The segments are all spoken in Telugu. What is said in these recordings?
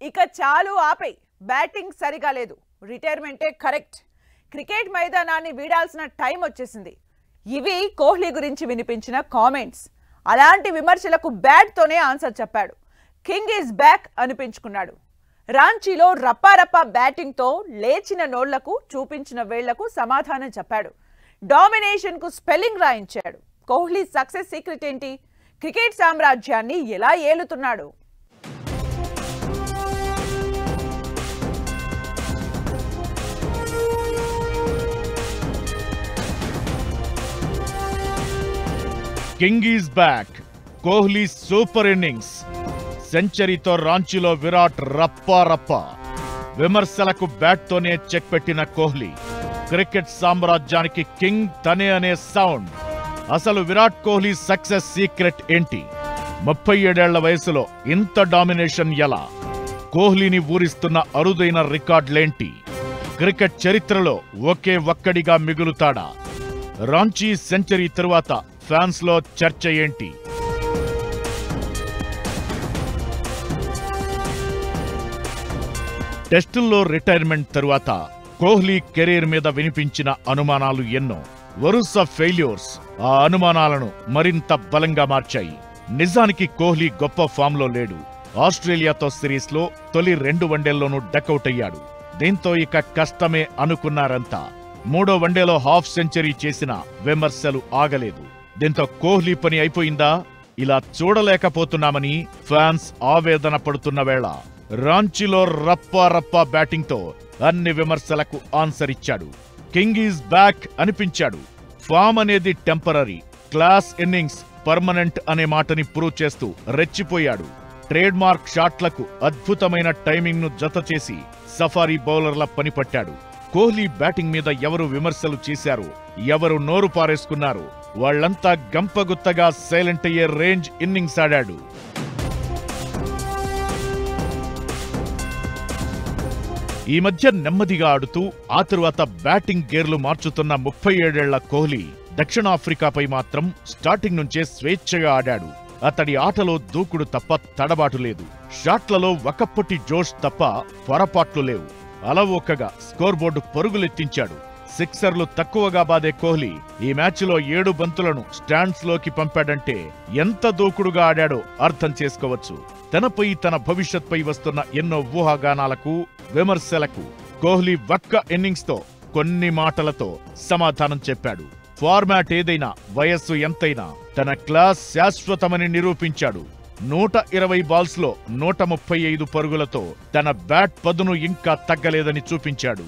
ఇక చాలు ఆపై బ్యాటింగ్ సరిగా లేదు, రిటైర్మెంటే కరెక్ట్, క్రికెట్ మైదానాన్ని వీడాల్సిన టైం వచ్చేసింది. ఇవి కోహ్లీ గురించి వినిపించిన కామెంట్స్. అలాంటి విమర్శలకు బ్యాట్తోనే ఆన్సర్ చెప్పాడు. కింగ్ ఈజ్ బ్యాక్ అనిపించుకున్నాడు. రాంచీలో రప్పారప్పా బ్యాటింగ్తో లేచిన నోళ్లకు చూపించిన వేళ్లకు సమాధానం చెప్పాడు. డామినేషన్కు స్పెల్లింగ్ రాయించాడు. కోహ్లీ సక్సెస్ సీక్రెట్ ఏంటి? క్రికెట్ సామ్రాజ్యాన్ని ఎలా ఏలుతున్నాడు? King is back. Kohli super innings. సెంచరీతో రాంచీలో విరాట్ రప్పారప్ప. విమర్శలకు బ్యాట్తోనే చెక్ పెట్టిన కోహ్లీ. క్రికెట్ సామ్రాజ్యానికి కింగ్ తనే అనే సౌండ్. అసలు విరాట్ కోహ్లీ సక్సెస్ సీక్రెట్ ఏంటి? 37 ఏళ్ల వయసులో ఇంత డామినేషన్ ఎలా? కోహ్లీని ఊరిస్తున్న అరుదైన రికార్డులేంటి? క్రికెట్ చరిత్రలో ఒకే ఒక్కడిగా మిగులుతాడా? రాంచీ సెంచరీ తరువాత ఫ్యాన్స్ లో చర్చ ఏంటి? టెస్టుల్లో రిటైర్మెంట్ తరువాత కోహ్లీ కెరీర్ మీద వినిపించిన అనుమానాలు ఎన్నో. వరుస ఫెయిల్యూర్స్ ఆ అనుమానాలను మరింత బలంగా మార్చాయి. నిజానికి కోహ్లీ గొప్ప ఫామ్లో లేడు. ఆస్ట్రేలియాతో సిరీస్లో తొలి 2 వన్డేల్లోనూ డకౌట్ అయ్యాడు. దీంతో ఇక కష్టమే అనుకున్నారంతా. 3వ వన్డేలో హాఫ్ సెంచరీ చేసిన విమర్శలు ఆగలేదు. దీంతో కోహ్లీ పని అయిపోయిందా? ఇలా చూడలేకపోతున్నామని ఫ్యాన్స్ ఆవేదన పడుతున్న వేళ రాంచీలో రప్పారప్పా బ్యాటింగ్తో అన్ని విమర్శలకు ఆన్సర్ ఇచ్చాడు. కింగ్ ఈజ్ బ్యాక్ అనిపించాడు. ఫామ్ అనేది టెంపరరీ, క్లాస్ ఇన్నింగ్స్ పర్మనెంట్ అనే మాటని ప్రూవ్ చేస్తూ రెచ్చిపోయాడు. ట్రేడ్ మార్క్ షాట్లకు అద్భుతమైన టైమింగ్ ను జత చేసి సఫారీ బౌలర్ల పనిపట్టాడు. కోహ్లీ బ్యాటింగ్ మీద ఎవరు విమర్శలు చేశారు, ఎవరు నోరు పారేసుకున్నారు, వాళ్లంతా గంపగుత్తగా సైలెంట్ అయ్యే రేంజ్ ఇన్నింగ్స్ ఆడాడు. ఈ మధ్య నెమ్మదిగా ఆడుతూ ఆ తరువాత బ్యాటింగ్ గేర్లు మార్చుతున్న 37 ఏళ్ల కోహ్లీ దక్షిణాఫ్రికాపై మాత్రం స్టార్టింగ్ నుంచే స్వేచ్ఛగా ఆడాడు. అతడి ఆటలో దూకుడు తప్ప తడబాటు లేదు. షాట్లలో ఒకప్పటి జోష్ తప్ప పొరపాట్లు లేవు. అలవోకగా స్కోర్ బోర్డు పరుగులెత్తించాడు. సిక్సర్లు తక్కువగా బాదే కోహ్లీ ఈ మ్యాచ్లో 7 బంతులను స్టాండ్స్ లోకి పంపాడంటే ఎంత దూకుడుగా ఆడాడో అర్థం చేసుకోవచ్చు. తనపై, తన భవిష్యత్పై వస్తున్న ఎన్నో ఊహాగానాలకు, విమర్శలకు కోహ్లీ ఒక్క ఇన్నింగ్స్ తో, కొన్ని మాటలతో సమాధానం చెప్పాడు. ఫార్మాట్ ఏదైనా, వయస్సు ఎంతైనా తన క్లాస్ శాశ్వతమని నిరూపించాడు. 120 బాల్స్ లో 135 పరుగులతో తన బ్యాట్ పదును ఇంకా తగ్గలేదని చూపించాడు.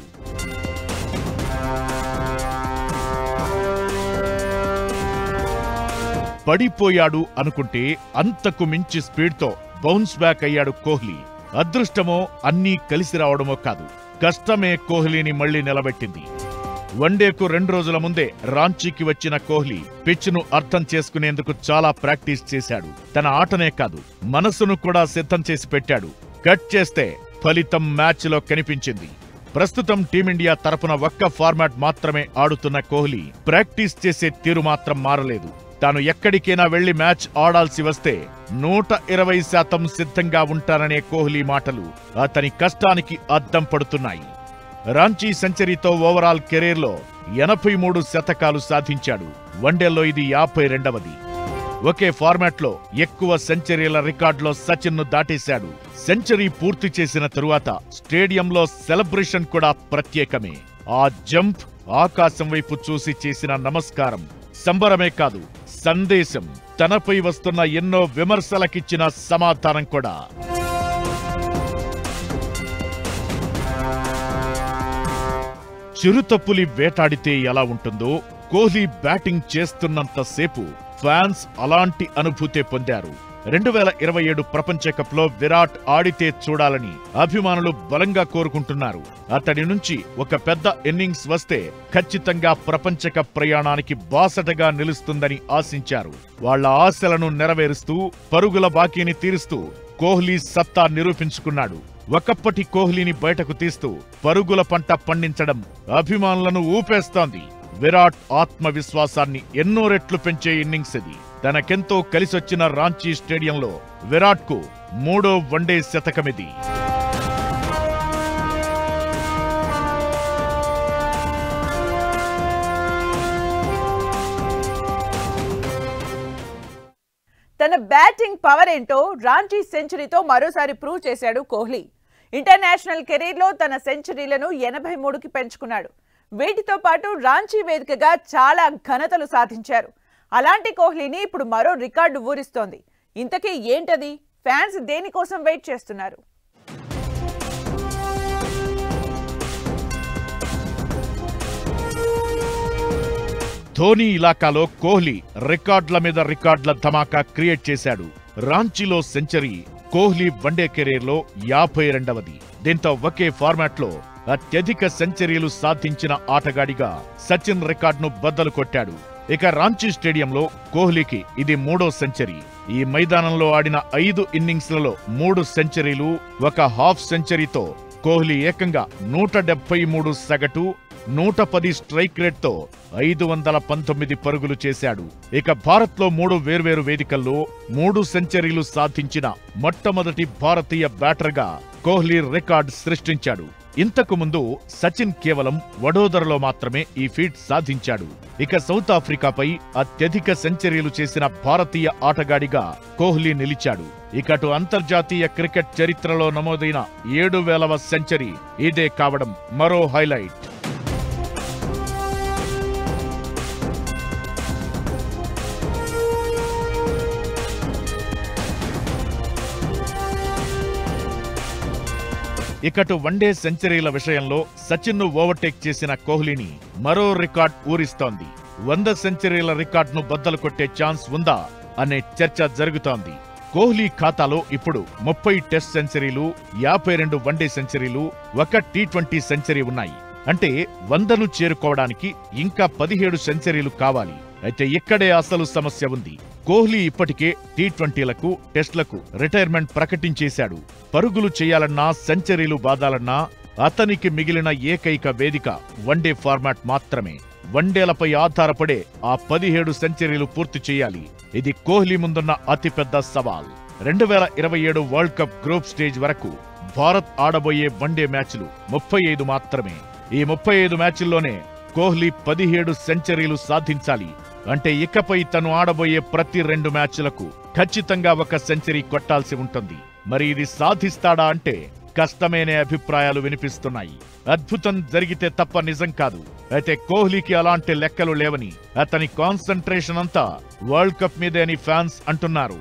పడిపోయాడు అనుకుంటే అంతకు మించి స్పీడ్తో బౌన్స్ బ్యాక్ అయ్యాడు కోహ్లీ. అదృష్టమో అన్నీ కలిసి రావడమో కాదు, కష్టమే కోహ్లీని మళ్లీ నిలబెట్టింది. వన్డేకు 2 రోజుల ముందే రాంచీకి వచ్చిన కోహ్లీ పిచ్ను అర్థం చేసుకునేందుకు చాలా ప్రాక్టీస్ చేశాడు. తన ఆటనే కాదు, మనసును కూడా సిద్ధం చేసి పెట్టాడు. కట్ చేస్తే ఫలితం మ్యాచ్లో కనిపించింది. ప్రస్తుతం టీమిండియా తరపున ఒక్క ఫార్మాట్ మాత్రమే ఆడుతున్న కోహ్లీ ప్రాక్టీస్ చేసే తీరు మాత్రం మారలేదు. తాను ఎక్కడికైనా వెళ్లి మ్యాచ్ ఆడాల్సి వస్తే 120% సిద్ధంగా ఉంటాననే కోహ్లీ మాటలు అతని కష్టానికి అద్దం పడుతున్నాయి. రాంచీ సెంచరీతో ఓవరాల్ కెరీర్లో 83 శతకాలు సాధించాడు. వన్డేల్లో ఇది 52వది. ఒకే ఫార్మాట్లో ఎక్కువ సెంచరీల రికార్డులో సచిన్ ను దాటేశాడు. సెంచరీ పూర్తి చేసిన తరువాత స్టేడియంలో సెలబ్రేషన్ కూడా ప్రత్యేకమే. ఆ జంప్, ఆకాశం వైపు చూసి చేసిన నమస్కారం సంబరమే కాదు, సందేశం. తనపై వస్తున్న ఎన్నో విమర్శలకిచ్చిన సమాధానం కూడా. చిరుతపులి వేటాడితే ఎలా ఉంటుందో కోహ్లీ బ్యాటింగ్ చేస్తున్నంతసేపు ఫ్యాన్స్ అలాంటి అనుభూతే పొందారు. 2027 ప్రపంచ కప్ లో విరాట్ ఆడితే చూడాలని అభిమానులు బలంగా కోరుకుంటున్నారు. అతడి నుంచి ఒక పెద్ద ఇన్నింగ్స్ వస్తే ఖచ్చితంగా ప్రపంచ కప్ ప్రయాణానికి బాసటగా నిలుస్తుందని ఆశించారు. వాళ్ల ఆశలను నెరవేరుస్తూ, పరుగుల బాకీని తీరుస్తూ కోహ్లీ సత్తా నిరూపించుకున్నాడు. ఒకప్పటి కోహ్లీని బయటకు తీస్తూ పరుగుల పంట పండించడం అభిమానులను ఊపేస్తోంది. విరాట్ ఆత్మవిశ్వాసాన్ని ఎన్నో రెట్లు పెంచే ఇన్నింగ్స్ ఇది. తనకెంతో కలిసొచ్చిన రాంచీ స్టేడియంలో విరాట్కు 3వ వన్డే శతకమిది. తన బ్యాటింగ్ పవర్ ఏంటో రాంచీ సెంచరీతో మరోసారి ప్రూవ్ చేశాడు కోహ్లీ. ఇంటర్నేషనల్ కెరీర్లో తన సెంచరీలను 83కి పెంచుకున్నాడు. వీటితో పాటు రాంచీ వేదికగా చాలా ఘనతలు సాధించారు. అలాంటి కోహ్లీని ఇప్పుడు మరో రికార్డు ఊరిస్తోంది. ఇంతకీ ఏంటది? ఫ్యాన్స్ దేనికోసం వెయిట్ చేస్తున్నారు? ధోని ఇలాకాలో కోహ్లీ రికార్డుల మీద రికార్డుల ధమాకా క్రియేట్ చేశాడు. రాంచీలో సెంచరీ కోహ్లీ వన్డే కెరీర్లో 52వ. దీంతో ఒకే ఫార్మాట్లో అత్యధిక సెంచరీలు సాధించిన ఆటగాడిగా సచిన్ రికార్డును బద్దలు కొట్టాడు. ఇక రాంచీ స్టేడియంలో కోహ్లీకి ఇది 3వ సెంచరీ. ఈ మైదానంలో ఆడిన 5 ఇన్నింగ్స్లలో 3 సెంచరీలు, ఒక హాఫ్ సెంచరీతో కోహ్లీ ఏకంగా 173 సగటు, 110 స్ట్రైక్ రేట్తో 519 పరుగులు చేశాడు. ఇక భారత్లో 3 వేర్వేరు వేదికల్లో 3 సెంచరీలు సాధించిన మొట్టమొదటి భారతీయ బ్యాటర్గా కోహ్లీ రికార్డ్ సృష్టించాడు. ఇంతకు ముందు సచిన్ కేవలం వడోదరలో మాత్రమే ఈ ఫీట్ సాధించాడు. ఇక సౌత్ ఆఫ్రికాపై అత్యధిక సెంచరీలు చేసిన భారతీయ ఆటగాడిగా కోహ్లీ నిలిచాడు. ఇకటు అంతర్జాతీయ క్రికెట్ చరిత్రలో నమోదైన 7000వ సెంచరీ ఇదే కావడం మరో హైలైట్. ఇకటు వన్డే సెంచరీల విషయంలో సచిన్ను ఓవర్టేక్ చేసిన కోహ్లీని మరో రికార్డ్ ఊరిస్తోంది. 100 సెంచరీల రికార్డును బద్దలు కొట్టే ఛాన్స్ ఉందా అనే చర్చ జరుగుతోంది. కోహ్లీ ఖాతాలో ఇప్పుడు 30 టెస్ట్ సెంచరీలు, 52 వన్డే సెంచరీలు, 1 టీ20 సెంచరీ ఉన్నాయి. అంటే 100ను చేరుకోవడానికి ఇంకా 17 సెంచరీలు కావాలి. అయితే ఇక్కడే అసలు సమస్య ఉంది. కోహ్లీ ఇప్పటికే టీ20లకు, టెస్ట్లకు రిటైర్మెంట్ ప్రకటించేశాడు. పరుగులు చేయాలన్నా, సెంచరీలు బాదాలన్నా అతనికి మిగిలిన ఏకైక వేదిక వన్డే ఫార్మాట్ మాత్రమే. వన్డేలపై ఆధారపడే ఆ 17 సెంచరీలు పూర్తి చేయాలి. ఇది కోహ్లీ ముందున్న అతిపెద్ద సవాల్. 2027 వరల్డ్ కప్ గ్రూప్ స్టేజ్ వరకు భారత్ ఆడబోయే వన్డే మ్యాచ్లు 35 మాత్రమే. ఈ 35 మ్యాచ్ల్లోనే కోహ్లీ 17 సెంచరీలు సాధించాలి. అంటే ఇకపై తను ఆడబోయే ప్రతి 2 మ్యాచ్లకు ఖచ్చితంగా 1 సెంచరీ కొట్టాల్సి ఉంటుంది. మరి ఇది సాధిస్తాడా అంటే కష్టమేనే అభిప్రాయాలు వినిపిస్తున్నాయి. అద్భుతం జరిగితే తప్ప నిజం కాదు. అయితే కోహ్లీకి అలాంటి లెక్కలు లేవని, అతని కాన్సంట్రేషన్ అంతా వరల్డ్ కప్ మీదే అని ఫ్యాన్స్ అంటున్నారు.